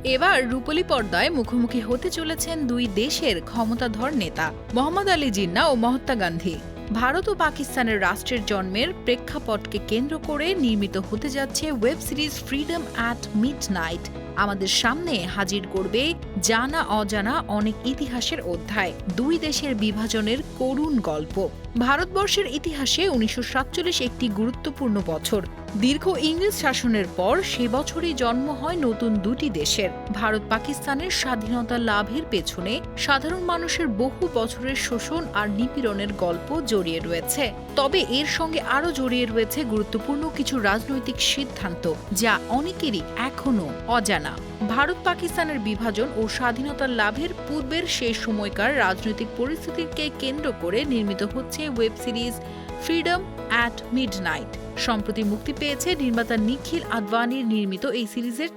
এবার রূপলী পর্দায় মুখোমুখি হতে চলেছেন দুই দেশের ক্ষমতাধর নেতা মোহাম্মদ আলী জিন্নাহ ও মহাত্মা গান্ধী। ভারত ও পাকিস্তানের রাষ্ট্রের জন্মের প্রেক্ষাপটকে কেন্দ্র করে নির্মিত হতে যাচ্ছে web series freedom at midnight. আমাদের সামনে হাজির করবে জানা অজানা অনেক ইতিহাসের অধ্যায়, দুই দেশের বিভাজনের করুণ গল্প। ভারতবর্ষের ইতিহাসে ১৯৪৭ একটি গুরুত্বপূর্ণ বছর। দীর্ঘ ইংরেজ শাসনের পর সে বছরই জন্ম হয় নতুন দুটি দেশের। ভারত পাকিস্তানের স্বাধীনতা লাভের পেছনে সাধারণ মানুষের বহু বছরের শোষণ আর নিপীড়নের গল্প জড়িয়ে রয়েছে। তবে এর সঙ্গে আরও জড়িয়ে রয়েছে গুরুত্বপূর্ণ কিছু রাজনৈতিক সিদ্ধান্ত, যা অনেকেরই এখনও অজানা। ভারত পাকিস্তানের বিভাজন ও স্বাধীনতা লাভের পূর্বের শেষ সময়কার রাজনৈতিক পরিস্থিতিকে কেন্দ্র করে নির্মিত হচ্ছে web series freedom at midnight. সম্প্রতি মুক্তি পেয়েছে নির্মাতা নিখিল আদভানির নির্মিত এই সিরিজের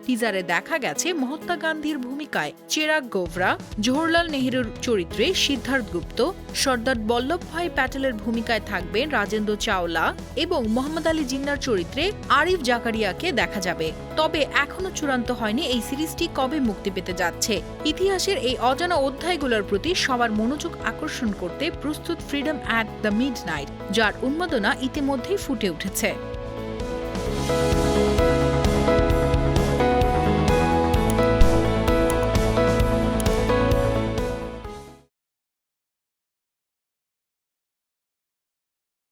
টিজারে দেখা গেছে মহাত্মা গান্ধীর ভূমিকায় চেরাগ গোভরা, জওহরলাল নেহরুর চরিত্রে সিদ্ধার্থ গুপ্ত, সর্দার বল্লভভাই প্যাটেলের ভূমিকায় থাকবেন রাজেন্দ্র চাওলা এবং মোহাম্মদ আলী জিন্নাহর চরিত্রে আরিফ জাকারিয়াকে দেখা যাবে। তবে এখনো চূড়ান্ত হয়নি এই সিরিজটি কবে মুক্তি পেতে যাচ্ছে। ইতিহাসের এই অজানা অধ্যায়গুলোর প্রতি সবার মনোযোগ আকর্ষণ করতে প্রস্তুত ফ্রিডম অ্যাট দ্য মিডনাইট, যার উন্মাদনা ইতিমধ্যেই ফুটে উঠেছে।